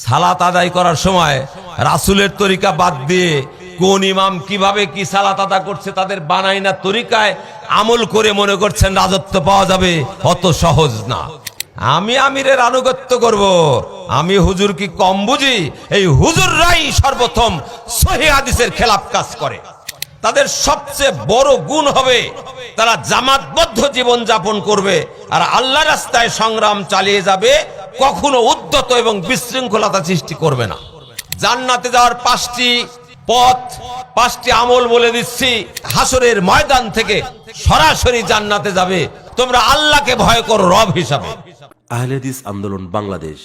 সালাত আদায় করার সময় রাসূলের তরিকা বাদ দিয়ে কোন ইমাম কিভাবে কি সালাত আদা করছে তাদের বানাইনা তরিকায় আমল করে মনে করছেন রাজত্ব পাওয়া যাবে, অত সহজ না। আমি আমিরের আনুগত্য করব, আমি হুজুর কি কম বুঝি? এই হুজুররাই সর্বপ্রথম সহিহ হাদিসের খেলাফ কাজ করে। তাদের সবচেয়ে বড় গুণ হবে তারা জামাতবদ্ধ জীবন যাপন করবে আর আল্লাহর রাস্তায় সংগ্রাম চালিয়ে যাবে, কখনো উদ্ধত এবং বিশৃঙ্খলতা সৃষ্টি করবে না। জান্নাতে যাওয়ার 5টি পথ, 5টি আমল বলে দিচ্ছি। হাসরের ময়দান থেকে সরাসরি জান্নাতে যাবে তোমরা আল্লাহকে ভয় করো রব হিসাবে। আহলে হাদিস আন্দোলন বাংলাদেশ,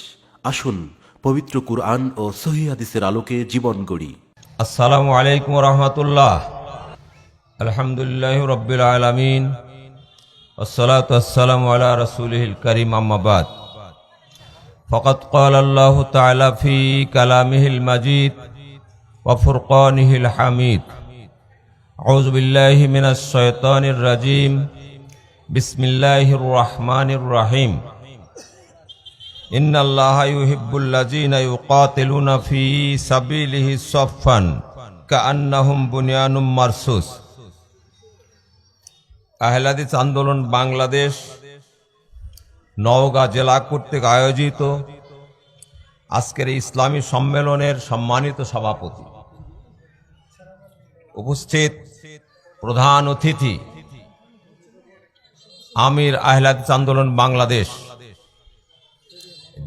আসুন পবিত্র কুরআন ও সহিহ হাদিসের আলোকে জীবন গড়ি। আসসালামু আলাইকুম ওয়া রাহমাতুল্লাহ। আলহামদুলিল্লাহি রাব্বিল আলামিন, ওয়াসসালাতু ওয়াসসালামু আলা রাসূলিহিল কারীম, আম্মা বাদ। ফাকাদ ক্বালা আল্লাহু তাআলা ফি কালামিহিল মাজিদ ওয়া ফুরকানিহিল হামিদ। আউযু বিল্লাহি মিনাশ শাইতানির রাজীম। বিসমিল্লাহির রাহমানির রহিম। ইন্নাল্লাহা ইউহিব্বুল্লাযীনা ইউকাতিলুনা ফি সাবিলিহি সাফফান কাআন্নাহুম বুনিয়ানুম মারসুস। আহলে হাদিস আন্দোলন বাংলাদেশ নওগাঁ জেলা কর্তৃক আয়োজিত আজকের ইসলামী সম্মেলনের সম্মানিত সভাপতি, উপস্থিত প্রধান অতিথি আমির আহলে হাদিস আন্দোলন বাংলাদেশ,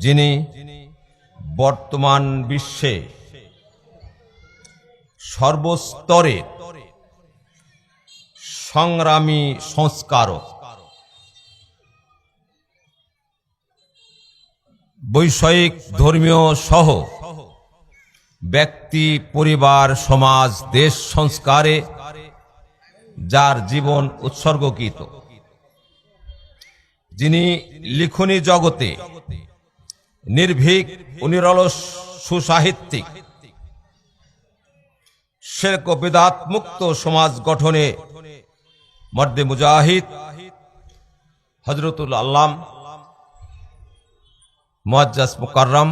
যিনি বর্তমান বিশ্বে সর্বস্তরে সংগ্রামী সংস্কারক, বৈষয়িক ধর্মীয় সহ ব্যক্তি, পরিবার, সমাজ, দেশ সংস্কারে যার জীবন উৎসর্গকৃত, যিনি লিখনী জগতে নির্ভীক ও নিরলস সুসাহিত্যিক, শিরক ও বিদআত মুক্ত সমাজ গঠনে মর্দে মুজাহিদ হযরতুল আল্লাম মুআজ্জাজ মুকাররম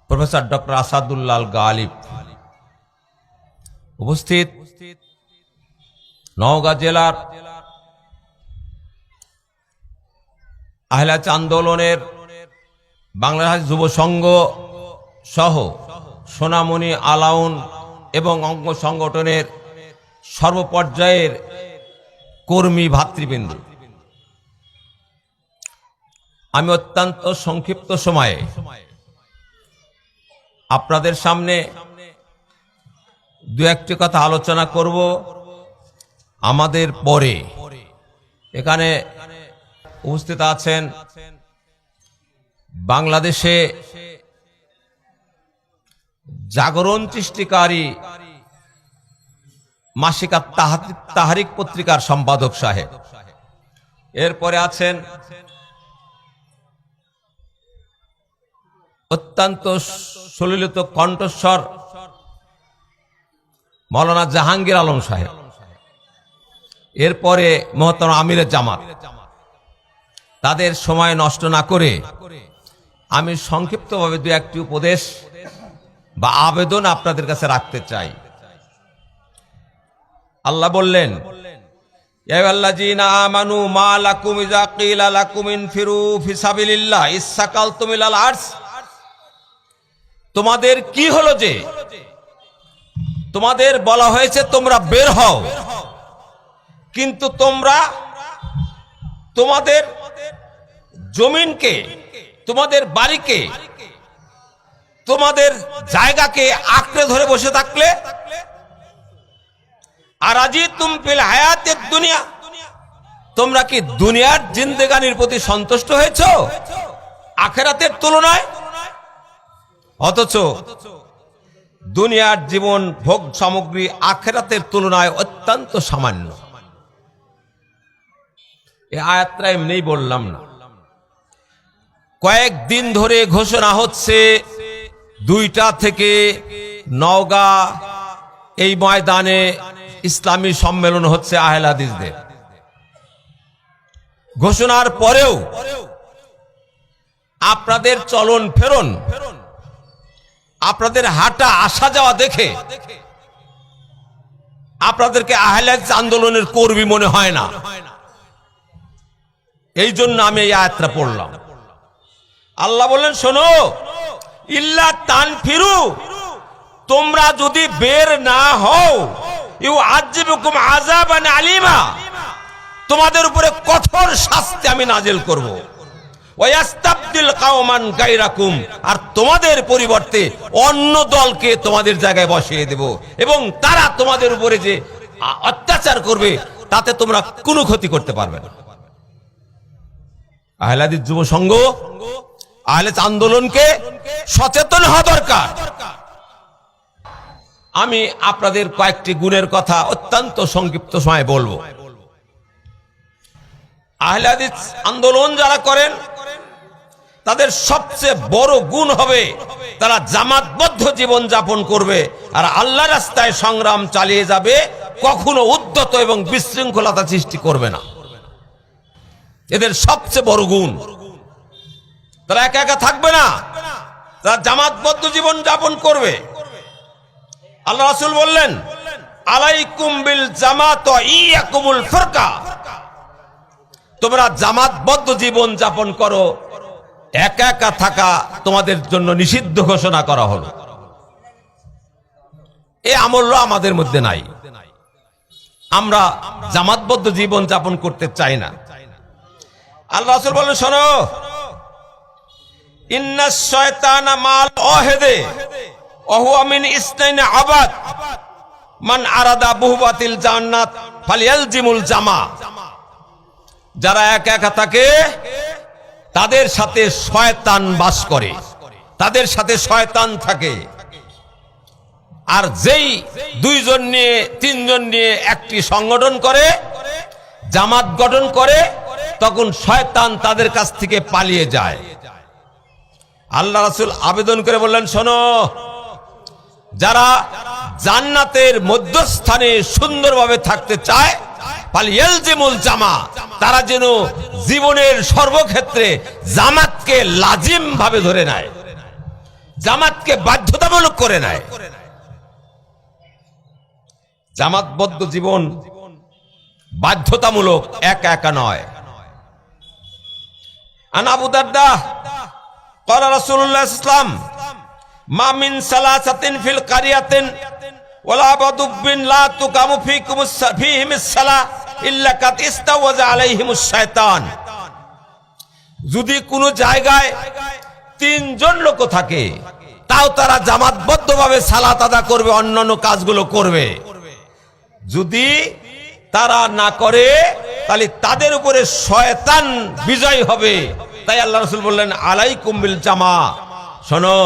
প্রফেসর ডক্টর আসাদুল্লাহ আল গালিব, উপস্থিত নওগাঁ জেলার আহলে হাদিস আন্দোলনের বাংলাদেশ যুব সংঘ সহ সোনামণি আলাউন এবং অঙ্গ সংগঠনের সর্বপর্যায়ের কর্মী ভাতৃবৃন্দ, আমি অত্যন্ত সংক্ষিপ্ত সময়ে আপনাদের সামনে দু একটি কথা আলোচনা করব। আমাদের পরে এখানে উপস্থিত আছেন বাংলাদেশে জাগরণ সৃষ্টিকারী মাসিক তাহরিক পত্রিকার সম্পাদক সাহেব, এরপরে আছেন অত্যন্ত সুললিত কণ্ঠস্বর মাওলানা জাহাঙ্গীর আলম সাহেব, এরপরে মহতরম আমিরে জামাত। তাদের সময় নষ্ট না করে আমি সংক্ষিপ্তভাবে দু একটি উপদেশ বা আবেদন আপনাদের কাছে রাখতে চাই। আল্লাহ বললেন, ইয়া আইয়ুহাল্লাযীনা আমানু মা লাকুম ইযা কিলা লাকুম ইনফিরু ফি সাবিলিল্লাহ ইসসাকালতুম ইলাল আরস। তোমাদের কি হলো যে তোমাদের বলা হয়েছে তোমরা বের হও, কিন্তু তোমরা তোমাদের জমিনকে, তোমাদের বাড়িকে, তোমাদের জায়গাকে আঁকড়ে ধরে বসে থাকলে। আর আজিতুম ফিল হায়াতিদ দুনিয়া, তোমরা কি দুনিয়ার জিন্দেগানির প্রতি সন্তুষ্ট হয়েছো আখিরাতের তুলনায়? অথচ দুনিয়ার জীবন ভোগ সামগ্রী আখিরাতের তুলনায় অত্যন্ত সামান্য। এই আয়াতটা এমনিই বললাম না, কয়েকদিন ধরে ঘোষণা হচ্ছে 2টা থেকে নওগাঁ এই ময়দানে ইসলামী সম্মেলন হচ্ছে আহলে হাদিসদের। ঘোষণার পরেও আপনাদের চলন ফেরন আপনাদের হাঁটা আসা যাওয়া দেখে আপনাদেরকে আহলে হাদিস আন্দোলনের কর্মী মনে হয় না। এই জন্য আমি এই আয়াতটা পড়লাম। আল্লাহ বলেন, শোনো, ইল্লা তানফিরু, তোমরা যদি বের না হও, ইউআযিবুকুম আযাবান আলীমা, তোমাদের উপরে কঠোর শাস্তি আমি নাজিল করব। ওয়াস্তাবদিল কাওমান গায়রাকুম, আর তোমাদের পরিবর্তে অন্য দলকে তোমাদের জায়গায় বসিয়ে দেব, এবং তারা তোমাদের উপরে যে অত্যাচার করবে তাতে তোমরা কোনো ক্ষতি করতে পারবে না। আহলে হাদিস যুব সংঘ, আহলে হাদিস আন্দোলনকে সচেতন হওয়া দরকার। আমি আপনাদের কয়েকটি গুণের কথা অত্যন্ত সংক্ষিপ্ত সময়ে বলবো। আহলে হাদিস আন্দোলন যারা করেন তাদের সবচেয়ে বড় গুণ হবে তারা জামাতবদ্ধ জীবন যাপন করবে আর আল্লাহর রাস্তায় সংগ্রাম চালিয়ে যাবে, কখনো উদ্যত এবং বিশৃঙ্খলতা সৃষ্টি করবে না। এদের সবচেয়ে বড় গুণ। তারা একা একা থাকবে না, তারা জামাতবদ্ধ জীবন যাপন করবে। আল্লাহ রাসূল বললেন, আলাইকুম বিল জামাত ওয়া ইয়াকুমুল ফিরকা, তোমরা জামাতবদ্ধ জীবন যাপন করো, একা একা থাকা তোমাদের জন্য নিষিদ্ধ ঘোষণা করা হলো। এই আমল আমাদের মধ্যে নাই। আমরা জামাতবদ্ধ জীবন যাপন করতে চাই না। আল্লাহ রাসূল বলেন, শোনো, ইন্নাশ শায়তানা মাল ওয়াহিদে ওয়া হুয়া মিন ইসনাইনি আবাদ মান আরাদা বুহবাতিল জান্নাত ফালইয়ালজিমুল জামা। যারা একা একা থাকে তাদের সাথে শয়তান বাস করে, তাদের সাথে শয়তান থাকে। আর যেই দুইজন নিয়ে তিনজন নিয়ে একটি সংগঠন করে, জামাত গঠন করে, তখন শয়তান তাদের কাছ থেকে পালিয়ে যায়। আল্লাহ রাসূল আবেদন করে বললেন, শোনো, যারা জান্নাতের মধ্যস্থানে সুন্দরভাবে থাকতে চায়, ফালইয়ালজিমুল জামা, তারা যেন জীবনের সর্বক্ষেত্রে জামাতকে লাজিম ভাবে ধরে নেয়, জামাতকে বাধ্যতামূলক করে নেয়। জামাতবদ্ধ জীবন বাধ্যতামূলক, একা একা নয়। আন আবু দারদা ক্বালা রাসূলুল্লাহ সাল্লাল্লাহু আলাইহি ওয়াসাল্লাম, মা মিন সালাসাতিন ফিল কারিয়াতিন ওয়ালা বাদুবিন লা তুকামু ফিহিমিস সালাহ ইল্লা কাদ ইস্তাওয়াজা আলাইহিমুশ শায়তান। যদি কোনো জায়গায় তিনজন লোক থাকে, তাও তারা জামাতবদ্ধভাবে সালাত আদা করবে, অন্যান্য কাজগুলো করবে। যদি তারা না করে তাহলে তাদের উপরে শয়তান বিজয় হবে। তাই আল্লাহ রাসূল বললেন, আলাইকুম বিল জামা, শোনো,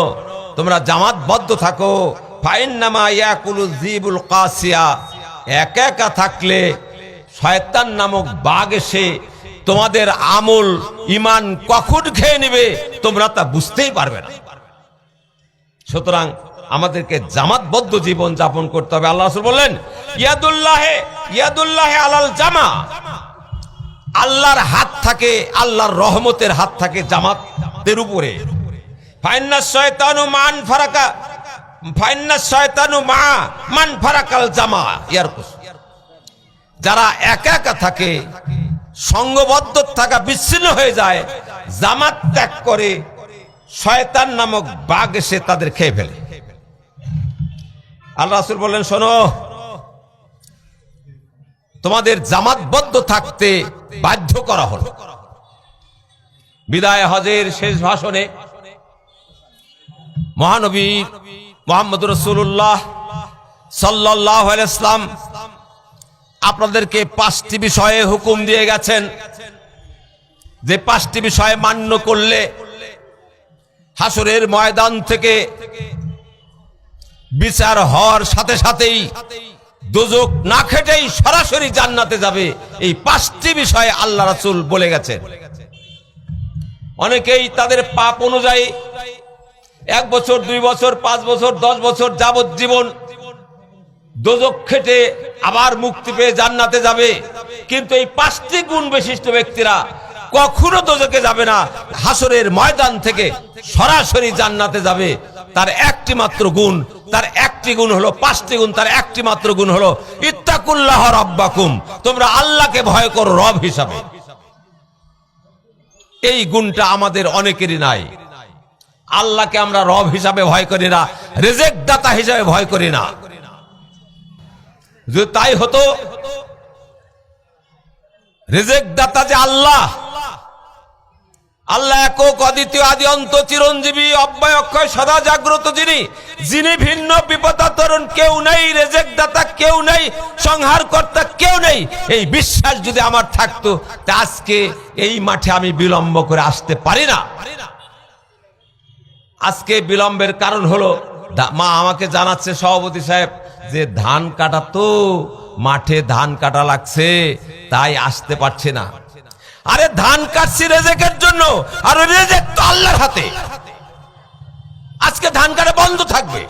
তোমরা জামাতবদ্ধ থাকো। ফাইন্নামা ইয়াকুলু যিবুল কাসিয়া, একা একা থাকলে শয়তান নামক বাঘ এসে তোমাদের আমল ঈমান কখন খেয়ে নেবে তোমরা তা বুঝতেই পারবে না। সুতরাং আমাদেরকে জামাতবদ্ধ জীবন যাপন করতে হবে। আল্লাহ রাসূল বললেন, ইয়াদুল্লাহে আলাল জামা, আল্লাহর হাত থাকে, আল্লাহর রহমতের হাত থাকে জামাতের উপরে। ফাইন্নাশ শায়তানু মান ফারাকা, ফাইন্নাশ শায়তানু মা মান ফারাকাল জামা ইয়ারকুস। যারা একা একা থাকে, সংঘবদ্ধ থাকা বিচ্ছিন্ন হয়ে যায়, জামাত ত্যাগ করে, শয়তান নামক বাঘ এসে তাদের খেয়ে ফেলে। আল্লাহ রাসূল বললেন, শোনো, তোমাদের জামাতবদ্ধ থাকতে বাধ্য করা হলো। বিদায় হজের শেষ ভাষণে মহানবী মুহাম্মদ রাসূলুল্লাহ সাল্লাল্লাহু আলাইহি ওয়াসাল্লাম আপনাদেরকে 5টি বিষয়ে হুকুম দিয়ে গেছেন, যে 5টি বিষয় মান্য করলে হাসরের ময়দান থেকে বিচার হওয়ার সাথে সাথেই দোজখ না খেটেই সরাসরি জান্নাতে যাবে। এই 5টি বিষয়ে আল্লাহ রাসূল বলে গেছেন। অনেকেই তাদের পাপ অনুযায়ী 1 বছর 2 বছর 5 বছর 10 বছর যাবজ্জীবন দোজখ খেটে আবার মুক্তি পেয়ে জান্নাতে যাবে, কিন্তু এই 5টি গুণ বিশিষ্ট ব্যক্তিরা কখনো দোজখে যাবে না, হাসরের ময়দান থেকে সরাসরি জান্নাতে যাবে। তার একটি মাত্র গুণ, তার একটি গুণ হলো, 5টি গুণ, তার একটি মাত্র গুণ হলো ইত্তাকুল্লাহ রাব্বাকুম, তোমরা আল্লাহকে ভয় করো রব হিসাবে। এই গুণটা আমাদের অনেকেরই নাই। আল্লাহকে আমরা রব হিসাবে ভয় করি না, রিজিক দাতা হিসাবে ভয় করি না। যদি তাই হতো, রিজিক দাতা যে আল্লাহ, আল্লাহ একক অদ্বিতীয় আদি অন্ত চিরঞ্জীবী অব্যয় অক্ষয় সদা জাগ্রত, যিনি ভিন্ন বিপদাতরণ কেউ নেই, রিজিক দাতা কেউ নেই, সংহার কর্তা কেউ নেই, এই বিশ্বাস যদি আমার থাকতো তা আজকে এই মাঠে আমি বিলম্ব করে আসতে পারি না। আজকে বিলম্বের কারণ হলো মা আমাকে জানাচ্ছে সভাপতি সাহেব যে ধান কাটা, তো মাঠে ধান কাটা লাগছে তাই আসতে পারছে না। আরে ধান কাটছি রিজিকের জন্য, আর রিজিক তো আল্লাহর হাতে। আজকে ধান কাটা বন্ধ থাকবে,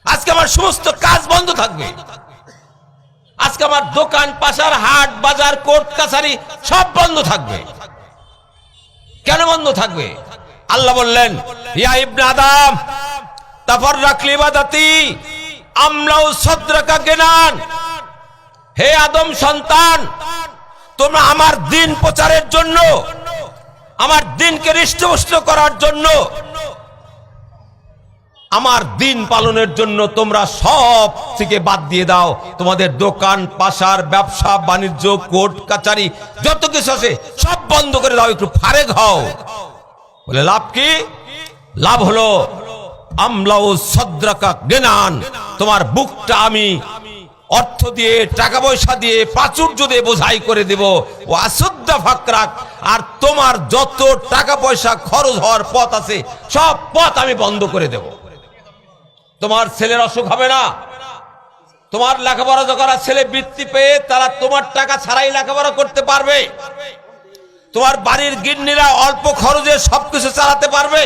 আজকে আমার সমস্ত কাজ বন্ধ থাকবে, আজকে আমার দোকান পাশার হাট বাজার কোর্ট কাছারি সব বন্ধ থাকবে। কেন বন্ধ থাকবে? আল্লাহ বললেন ইয়া ইবনে আদম তাফাররাক লিবাদাতি আমলাউ সাদরাকা গিনান, হে আদম সন্তান, তোমরা আমার দিন প্রচারের জন্য, আমার দিনকে হৃষ্টপুষ্ট করার জন্য, আমার দিন পালনের জন্য তোমরা সব থেকে বাদ দিয়ে দাও। তোমাদের দোকান পাশার ব্যবসা বাণিজ্য কোর্ট কাচারি যত কিছু আছে সব বন্ধ করে দাও, একটু ফারেক হও। বলে লাভ কি? লাভ হলো আমলাউ সাদরাকা গিনান, তোমার বুকটা আমি অর্থ দিয়ে টাকা পয়সা দিয়ে প্রাচুর্য দিয়ে বোঝাই করে দেব। ও আসুদ্দা ফাকরাক, আর তোমার যত টাকা পয়সা খরচ হওয়ার পথ আছে সব পথ আমি বন্ধ করে দেব। তোমার ছেলের অসুখ হবে না, তোমার লেখাপড়া করা ছেলে বৃত্তি পেয়ে তারা তোমার টাকা ছাড়াই লেখাপড়া করতে পারবে, তোমার বাড়ির গিন্নিরা অল্প খরচে সবকিছু চালাতে পারবে,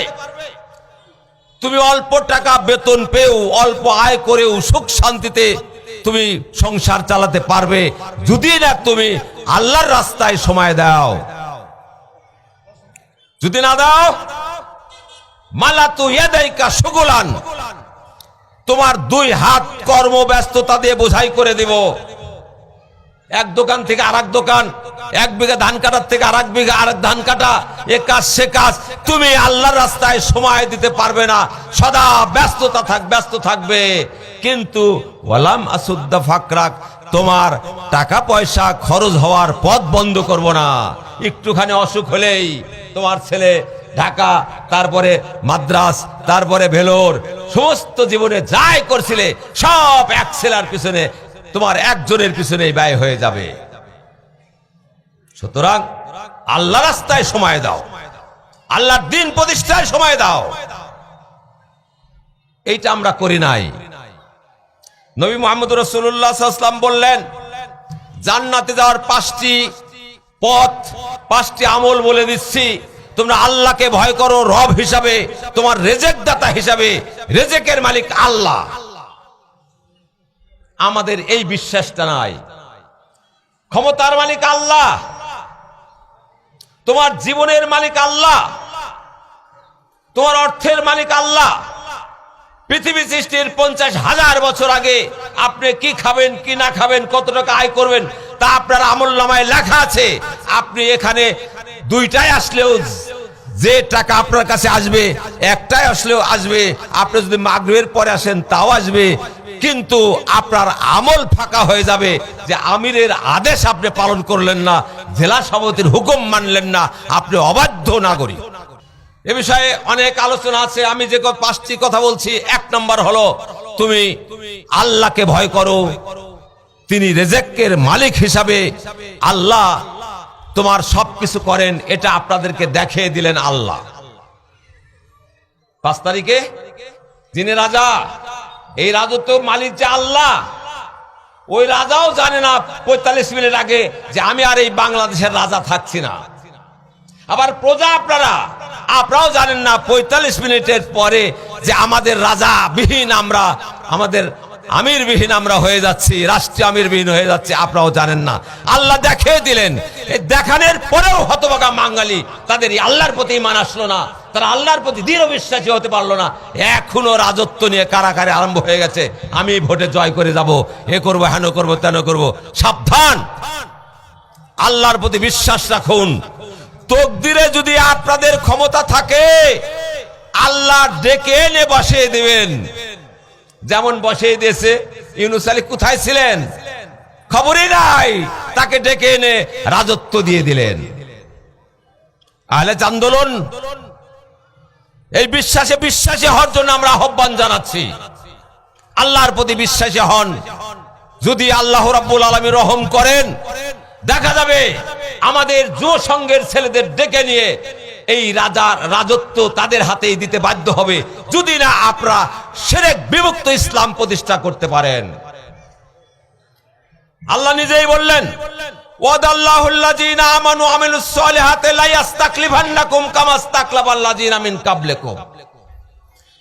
তুমি অল্প টাকা বেতন পেও অল্প আয় করেও সুখ শান্তিতে তুমি সংসার চালাতে পারবে, যদি না তুমি আল্লাহর রাস্তায় সময় দাও। যদি না দাও, মালাতু ইয়াদাইকা শুগুলান, তোমার 2 হাত কর্মব্যস্ততা দিয়ে বোঝাই করে দেব। এক দোকান থেকে আরেক দোকান, 1 বিঘা ধান কাটার থেকে আরেক বিঘা আরেক ধান কাটা, এ কাজ সে কাজ, তুমি আল্লাহর রাস্তায় সময় দিতে পারবে না, সদা ব্যস্ত থাকবে। কিন্তু ওয়ালাম আসুদ্দা ফাকরাক, তোমার টাকা পয়সা খরচ হওয়ার পথ বন্ধ করব না। একটুখানি অসুখ হলেই তোমার ছেলে ঢাকা, তারপরে মাদ্রাস, তারপরে ভেলোর, সমস্ত জীবনে যাই করছিলে সব এক ছেলের পিছনে, তোমার একজনের পিছনে ব্যয় হয়ে যাবে। সুতরাং আল্লাহ রাস্তায় সময় দাও, আল্লাহর দিন প্রতিষ্ঠায় সময় দাও। এইটা আমরা করি নাই। নবী মুহাম্মদ রাসূলুল্লাহ সাল্লাল্লাহু আলাইহি ওয়াসাল্লাম বললেন জান্নাতে যাওয়ার 5টি পথ, 5টি আমল বলে দিচ্ছি, তোমরা আল্লাহকে ভয় করো রব হিসাবে, তোমার রিজিক দাতা হিসাবে, রিজিকের মালিক আল্লাহ। আমাদের এই বিশ্বাসটা নাই। ক্ষমতার মালিক আল্লাহ, তোমার জীবনের মালিক আল্লাহ, তোমার অর্থের মালিক আল্লাহ। পৃথিবী সৃষ্টির 50,000 বছর আগে আপনি কি খাবেন কি না খাবেন, কত টাকা আয় করবেন তা আপনার আমলনামায় লেখা আছে। আপনি এখানে 2টাই আসলেও যে টাকা আপনার কাছে আসবে, একটাই আসলেও আসবে, আপনি যদি মাগরিবের পরে আসেন তাও আসবে, কিন্তু আপনার আমল ফাঁকা হয়ে যাবে যে আমিরের আদেশ আপনি পালন করলেন না, জেলা সভাপতির হুকুম মানলেন না, আপনি অবাধ্য নাগরিক। এ বিষয়ে অনেক আলোচনা আছে, আমি যে 5টি কথা বলছি। 1 নম্বর হলো তুমি আল্লাহকে ভয় করো, তিনি রিজিকের মালিক হিসাবে আল্লাহ তোমার সবকিছু করেন, এটা আপনাদেরকে দেখিয়ে দিলেন আল্লাহ। 5 তারিখে যিনি রাজা, এই রাজত্ব মালিক যে আল্লাহ, ওই রাজাও জানে না 45 মিনিট আগে যে আমি আর এই বাংলাদেশের রাজা থাকছি না। আবার প্রজা আপনারাও জানেন না 45 মিনিটের পরে যে আমাদের রাজা বিহীন আমরা, আমাদের আমির বিহীন আমরা হয়ে যাচ্ছি, রাষ্ট্রীয় আমির বিহীন হয়ে যাচ্ছে, আপনারাও জানেন না। আল্লাহ দেখিয়ে দিলেন। এই দেখানোর পরেও হতভাগা বাঙালি তাদের আল্লাহর প্রতি ঈমান আসলো না, তারা আল্লাহর প্রতি দৃঢ় বিশ্বাসী হতে পারলো না। এখনো রাজত্ব নিয়ে কারাকারি আরম্ভ হয়ে গেছে, আমি ভোটে জয় করে যাব, এ করবো, হেন করবো, তেন করবো। সাবধান, আল্লাহর প্রতি বিশ্বাস রাখুন। তকদিরে যদি আপনাদের ক্ষমতা থাকে, আল্লাহ ডেকে এনে বসিয়ে দিবেন। যেমন বসিয়ে দিয়েছে, ইউনূস আলী কোথায় ছিলেন খবরই নাই, তাকে ডেকে এনে রাজত্ব দিয়ে দিলেন। আহলে আন্দোলন এই বিশ্বাসে বিশ্বাসী হওয়ার জন্য আমরা আহ্বান জানাচ্ছি। আল্লাহর প্রতি বিশ্বাসী হন। যদি আল্লাহ রাব্বুল আলামিন রহম করেন, দেখা যাবে আমাদের যুব সংঘের ছেলেদের ডেকে নিয়ে এই রাজত্ব তাদের হাতেই দিতে বাধ্য হবে, যদি না আপনারা শিরক বিমুক্ত ইসলাম প্রতিষ্ঠা করতে পারেন। আল্লাহ নিজেই বললেন, ওয়াদাল্লাহুল্লাযীনা আমানু ওয়া আমিলুস সলিহাতি লা ইস্তাকলিফান্নাকুম কামা ইস্তাকলাফাল্লাযীনা মিন ক্বাবলিকুম।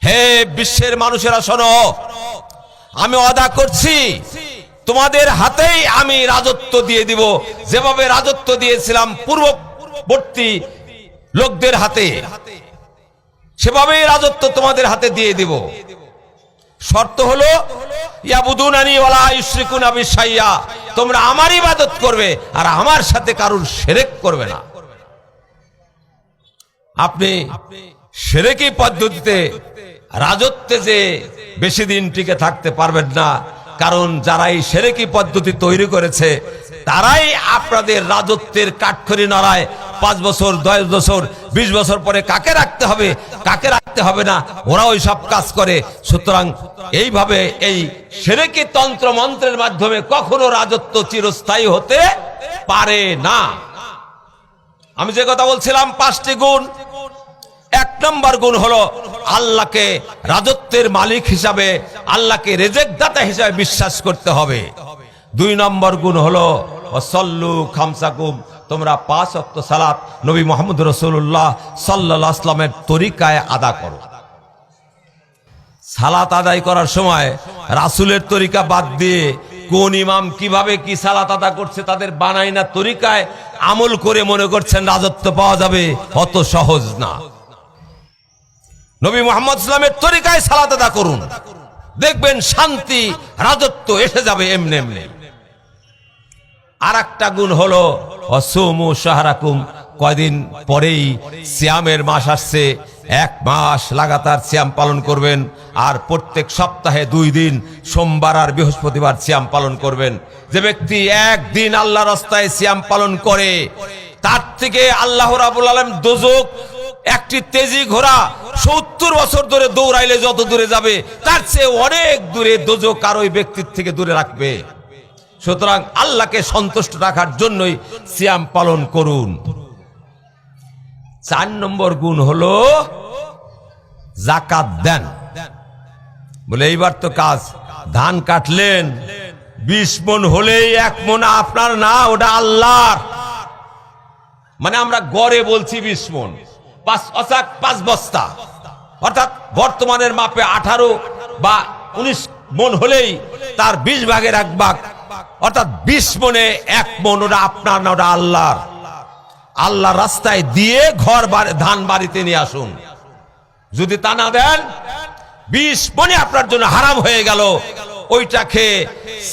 হে বিশ্বের মানুষেরা শোনো, আমি ওয়াদা করছি তোমাদের হাতেই আমি রাজত্ব দিয়ে দিব, যেভাবে রাজত্ব দিয়েছিলাম পূর্ববর্তী লোকদের হাতে, সেভাবেই রাজত্ব তোমাদের হাতে দিয়ে দিব। শর্ত হলো ইয়াবুদুনানি ওয়ালা ইউশরিকুনা বি শাইআ, তোমরা আমার ইবাদত করবে আর আমার সাথে কারুর শিরক করবে না। আপনি শিরকি পদ্ধতিতে রাজত্বে যে বেশি দিন টিকে থাকতে পারবেন না, কারণ যারা এই শিরকি পদ্ধতি তৈরি করেছে তারাই আপনাদের রাজত্বের কাঠখড়ি নড়ায়। 5 বছর, 10 বছর, 20 বছর পরে কাকে রাখতে হবে, কাকে রাখতে হবে না, ওরা ওই সব কাজ করে। সুতরাং এইভাবে এই শিরকি তন্ত্র মন্ত্রের মাধ্যমে কখনো রাজত্ব চিরস্থায়ী হতে পারে না। আমি যে কথা বলছিলাম 5টি গুণ। 1 নম্বর গুণ হলো আল্লাহকে রাজত্বের মালিক হিসাবে, আল্লাহকে রিজিক দাতা হিসাবে বিশ্বাস করতে হবে। 2 নম্বর গুণ হলো ওয়াসাল্লু খামসাকুম, তোমরা 5 ওয়াক্ত সালাত নবী মুহাম্মদ রাসূলুল্লাহ সাল্লাল্লাহু আলাইহি ওয়াসাল্লামের তরিকায় আদা করো। সালাত আদায় করার সময় রাসূলের তরিকা বাদ দিয়ে কোন ইমাম কিভাবে কি সালাত আদা করছে তাদের বানাইনা তরিকায় আমল করে মনে করছেন রাজত্ব পাওয়া যাবে, অত সহজ না। নবী মুহাম্মদ সাল্লাল্লাহু আলাইহি ওয়াসাল্লামের তরিকায় সালাত আদা করুন, দেখবেন শান্তি, রাজত্ব এসে যাবে এমনি এমনি। আর একটা গুণ হলো অসুমু শাহরাকুম, কয়দিন পরেই সিয়ামের মাস আসছে, 1 মাস লাগাতার সিয়াম পালন করবেন। আর প্রত্যেক সপ্তাহে 2 দিন, সোমবার আর বৃহস্পতিবার সিয়াম পালন করবেন। যে ব্যক্তি একদিন আল্লাহ রাস্তায় সিয়াম পালন করে, তার থেকে আল্লাহ রাব্বুল আলামিন দোজখ একটি তেজি ঘোড়া 70 বছর ধরে দৌড়াইলে যত দূরে যাবে, তার চেয়ে অনেক দূরে দোজখ আর ওই ব্যক্তির থেকে দূরে রাখবে। সুতরাং আল্লাহকে সন্তুষ্ট রাখার জন্যই সিয়াম পালন করুন। 4 নম্বর গুণ হলো যাকাত দেন। বলে এইবার তো কাজ, ধান কাটলেন 20 মণ হলেই 1 মণ আপনার না, ওটা আল্লাহর। মানে আমরা গড়ে বলছি 20 মণ, 5 বস্তা, অর্থাৎ বর্তমানের মাপে 18 বা 19 মণ হলেই তার 20 ভাগের 1 ভাগ, অর্থাৎ 20 মণে 1 মণ, ওটা আপনার না, ওটা আল্লাহর। আল্লাহ রাস্তায় দিয়ে ধান বাড়িতে নিয়ে আসুন। যদি তা না দেন, 20 মণে আপনার জন্য হারাম হয়ে গেল। ওইটা খেয়ে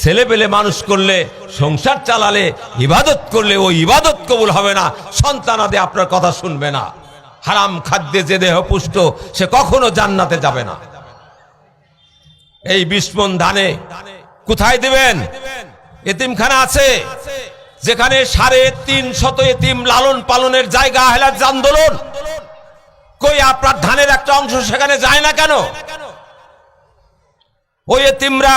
ছেলে পেলে মানুষ করলে, সংসার চালালে, ইবাদত করলে ওই ইবাদত কবুল হবে না, সন্তানাদে আপনার কথা শুনবে না। হারাম খাদ্যে যে দেহ পুষ্ট, সে কখনো জান্নাতে যাবে না। এই 20 মণ ধানে কোথায় দিবেন? এতিমখানা আছে, যেখানে 350 এতিম লালন পালনের জায়গা আহলে আন্দোলন। কই আপনার ধানের একটা অংশ সেখানে যায় না কেন? ওই এতিমরা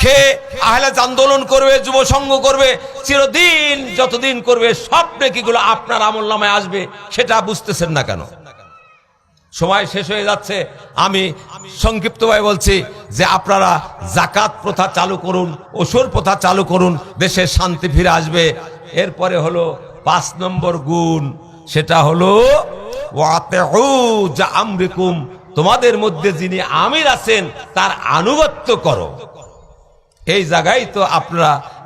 খেয়ে আহলে আন্দোলন করবে, যুব সংঘ করবে, চিরদিন যতদিন করবে সব নেকিগুলো আপনার আমলনামায় আসবে, সেটা বুঝতেছেন না কেন? সময় শেষ হয়ে যাচ্ছে, আমি সংক্ষিপ্তভাবে বলছি যে আপনারা যাকাত প্রথা চালু করুন, ওসর প্রথা চালু করুন, দেশে শান্তি ফিরে আসবে। এরপরে হলো 5 নম্বর গুণ, সেটা হলো ওয়াতিউ যা আমরিকুম, তোমাদের মধ্যে যিনি আমির আছেন তার আনুগত্য করো। এই জায়গায় তো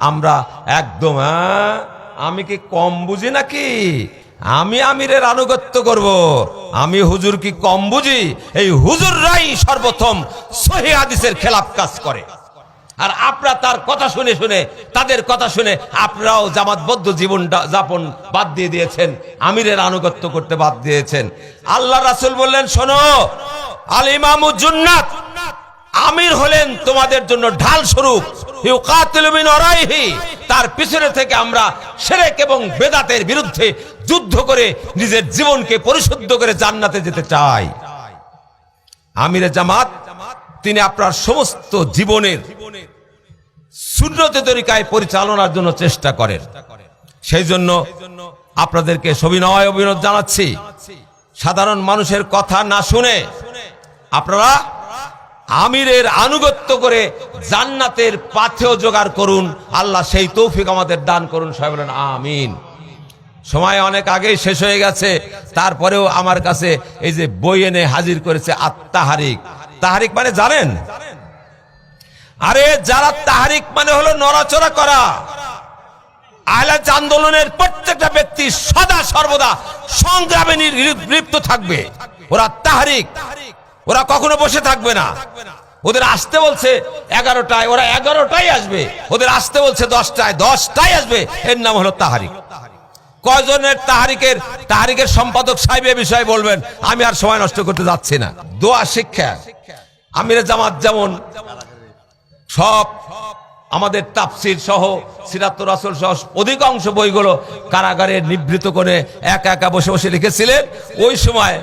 আমরা একদম আমি কি কম বুঝি নাকি? আমি আমিরের আনুগত্য করব, আমি হুজুর কি কম বুঝি? এই হুজুররাই সর্বপ্রথম সহিহ হাদিসের খেলাফ কাজ করে, আর আপনারা তার কথা শুনে শুনে, তাদের কথা শুনে আপনারাও জামাতবদ্ধ জীবন যাপন বাদ দিয়ে দিয়েছেন, আমিরের আনুগত্য করতে বাদ দিয়েছেন। আল্লাহ রাসূল বললেন, শোনো, আল ইমামু জুন্নাত, আমির হলেন তোমাদের জন্য ঢাল স্বরূপ, ইউকাতিলু মিন ওরাইহি, তার পিছনে থেকে আমরা শিরক এবং বেদাতের বিরুদ্ধে যুদ্ধ করে নিজের জীবনকে পরিশুদ্ধ করে জান্নাতে যেতে চাই। আমিরে জামাত তিনি আপনার সমস্ত জীবনের সুন্নতি তরিকায় পরিচালনার জন্য চেষ্টা করেন। সেই জন্য আপনাদেরকে সবিনয় অভিনন্দন জানাচ্ছি। সাধারণ মানুষের কথা না শুনে আপনারা আমিরের আনুগত্য করে জান্নাতের পাথেয় জোগাড় করুন। আল্লাহ সেই তৌফিক আমাদের দান করুন, সবাই বলেন আমিন। সময় অনেক আগেই শেষ হয়ে গেছে, তারপরেও আমার কাছে এই যে বই এনে হাজির করেছে আত-তাহরিক। তাহরিক মানে জানেন? আরে যারা তাহরিক মানে হলো নড়াচড়া করা। আহলে আন্দোলনের প্রত্যেকটা ব্যক্তি সদা সর্বদা সংগ্রামে লিপ্ত থাকবে। ওরা তাহরিক, ওরা কখনো বসে থাকবে না। ওদের আসতে বলছে 11টায়, ওরা 11টায় আসবে। ওদের আসতে বলছে 10টায়, 10টায় আসবে। এর নাম হলো তাহরিক। কয়জনের তাহরিকের সম্পাদক সাহেব এ বিষয়ে বলবেন, আমি আর সময় নষ্ট করতে যাচ্ছি না। দোয়া শিক্ষা আমিরে জামাত যেমন সব আমাদের তাফসীর সহ সিরাতুর রাসূল সহ অধিকাংশ বইগুলো কারাগারে নিবৃত করে একা একা বসে বসে লিখেছিলেন। ওই সময়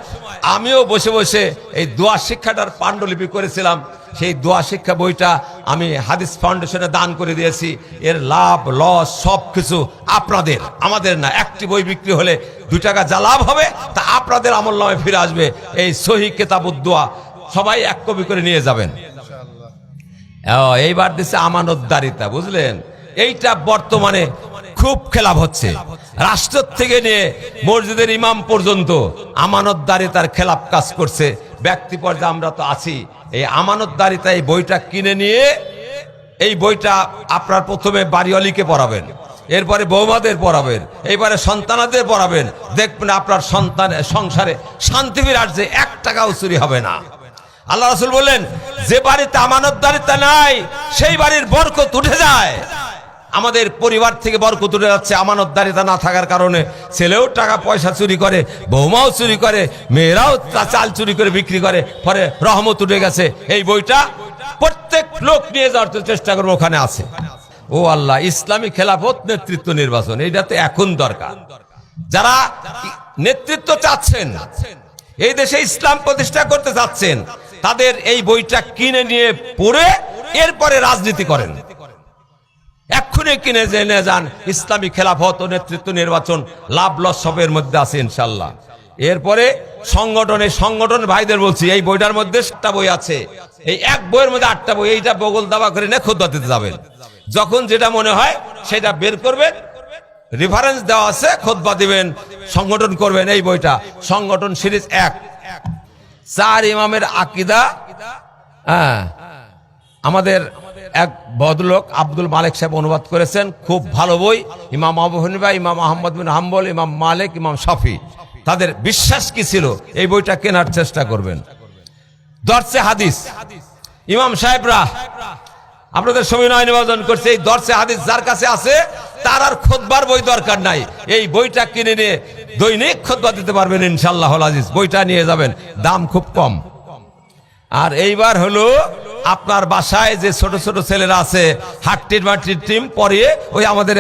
আমিও বসে বসে এই দোয়া শিক্ষাটার পাণ্ডুলিপি করেছিলাম। সেই দোয়া শিক্ষা বইটা আমি হাদিস ফাউন্ডেশনে দান করে দিয়েছি। এর লাভ লস সব কিছু আপনাদের, আমাদের না। একটি বই বিক্রি হলে 2 টাকা যা লাভ হবে তা আপনাদের আমলনামায় ফিরে আসবে। এই সহিহ কিতাবুদ দোয়া সবাই 1 কপি করে নিয়ে যাবেন। এইবার দিচ্ছে আমানতদারিতা, বুঝলেন? এইটা বর্তমানে খুব খেলাপ হচ্ছে। রাষ্ট্র থেকে নিয়ে মসজিদের ইমাম পর্যন্ত আমানতদারিতার খেলাপ কাজ করছে। ব্যক্তি পর্যায়ে আমরা তো আছি। এই আমানতদারিতা এই বইটা কিনে নিয়ে এই বইটা আপনার প্রথমে বাড়িওয়ালিকে পড়াবেন, এরপরে বৌমাদের পড়াবেন, এইবারে সন্তানাদের পড়াবেন। দেখবেন আপনার সন্তানের সংসারে শান্তি ফিরে আসছে, 1 টাকাও চুরি হবে না। আল্লাহ রাসূল বললেন, যে বাড়িতে আমানতদারিতা নাই সেই বাড়ির বরকত উঠে যায়। আমাদের পরিবার থেকে বরকত উঠে যাচ্ছে আমানতদারিতা না থাকার কারণে। ছেলেও টাকা পয়সা চুরি করে, বৌমাও চুরি করে, মেয়েরাও চাল চুরি করে বিক্রি করে, পরে রহমত উঠে গেছে। এই বইটা প্রত্যেক লোক নিয়ে যাওয়ার চেষ্টা করবো, ওখানে আছে। ও আল্লাহ, ইসলামী খেলাফত নেতৃত্ব নির্বাচন, এইটা তো এখন দরকার। যারা নেতৃত্ব চাচ্ছেন, এই দেশে ইসলাম প্রতিষ্ঠা করতে চাচ্ছেন, তাদের এই বইটা কিনে নিয়ে পড়ে এরপরে রাজনীতি করেন। এক্ষুনি কিনে জেনে যান, ইসলামী খেলাফত ও নেতৃত্ব নির্বাচন, লাভ লস সবের মধ্যে আছে ইনশাল্লাহ। এরপরে সংগঠন ভাইদের বলছি, এই বইটার মধ্যে 7টা বই আছে। এই এক বইয়ের মধ্যে 8টা বই। এইটা বগল দাবা করে নিয়ে খুতবা দিতে যাবেন। যখন যেটা মনে হয় সেটা বের করবেন, রেফারেন্স দেওয়া আছে, খুতবা দিবেন, সংগঠন করবেন। এই বইটা সংগঠন সিরিজ 1, 4 ইমামের আকীদা। আমাদের এক ভদ্রলোক আব্দুল মালিক সাহেব অনুবাদ করেছেন, খুব ভালো বই। ইমাম আবু হানিফা, ইমাম আহমদ বিন হাম্বল, ইমাম মালিক, ইমাম শাফি, তাদের বিশ্বাস কি ছিল, এই বইটা কেনার চেষ্টা করবেন। দরসে হাদিস ইমাম সাহেবরা আপনাদের সবিনয় নিবেদন করছে, এই দরসে হাদিস যার কাছে আছে তার আর খুতবার বই দরকার নাই। এই বইটা কিনে নিয়ে দৈনিক খুতবা দিতে পারবেন ইনশাআল্লাহুল আজিজ। বইটা নিয়ে যাবেন, দাম খুব কম। আর এইবার হলো আপনার বাসায় যে ছোট ছোট ছেলেরা আছে, হাট্টির মাটির টিম পড়িয়ে, ওই আমাদের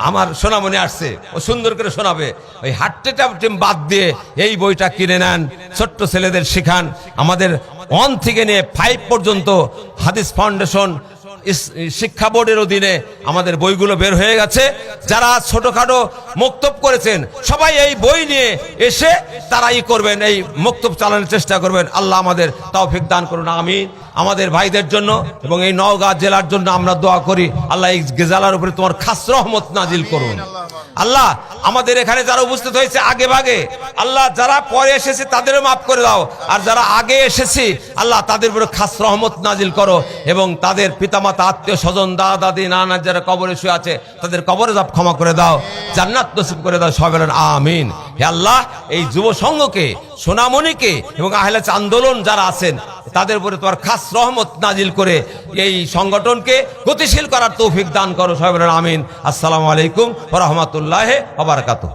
আমার সোনামণি আসছে, ও সুন্দর করে শোনাবে। ওই হাট্টিটা টিম বাদ দিয়ে এই বইটা কিনে নেন, ছোট্ট ছেলেদের শিখান। আমাদের 1 থেকে নিয়ে 5 পর্যন্ত হাদিস ফাউন্ডেশন শিক্ষা বোর্ডের অধীনে আমাদের বইগুলো বের হয়ে গেছে। যারা ছোটখাটো মক্তব করেছেন সবাই এই বই নিয়ে এসে তারা করবেন, এই মক্তব চালানোর চেষ্টা করবেন। আল্লাহ আমাদের তৌফিক দান করুন, আমিন। আমাদের ভাইদের জন্য এবং এই নওগাঁ জেলার জন্য আমরা দোয়া করি, আল্লাহ এই জেলার উপরে তোমার খাস রহমত নাজিল করুন। আল্লাহ আমাদের এখানে যারা উপস্থিত হয়েছে আগে ভাগে, আল্লাহ যারা পরে এসেছে তাদেরও মাফ করে দাও, আর যারা আগে এসেছে আল্লাহ তাদের উপরে খাস রহমত নাজিল করো, এবং তাদের পিতামাতা আত্মীয় স্বজন দাদা দাদি নানা যারা কবরে শুয়ে আছে তাদের কবরে যাপ ক্ষমা করে দাও, জান্নাত নসিব করে দাও, সবাই বলেন আমিন। হে আল্লাহ এই যুব সংঘকে, সোনামণিকে এবং আহলে আন্দোলন যারা আছেন তাদের উপরে তোমার খাস রহমত নাজিল করে এই সংগঠনকে গতিশীল করার তৌফিক দান করো, সবাই বলেন আমিন। আসসালামু আলাইকুম ওয়া রাহমাতুল্লাহি ওয়া বারাকাতুহু।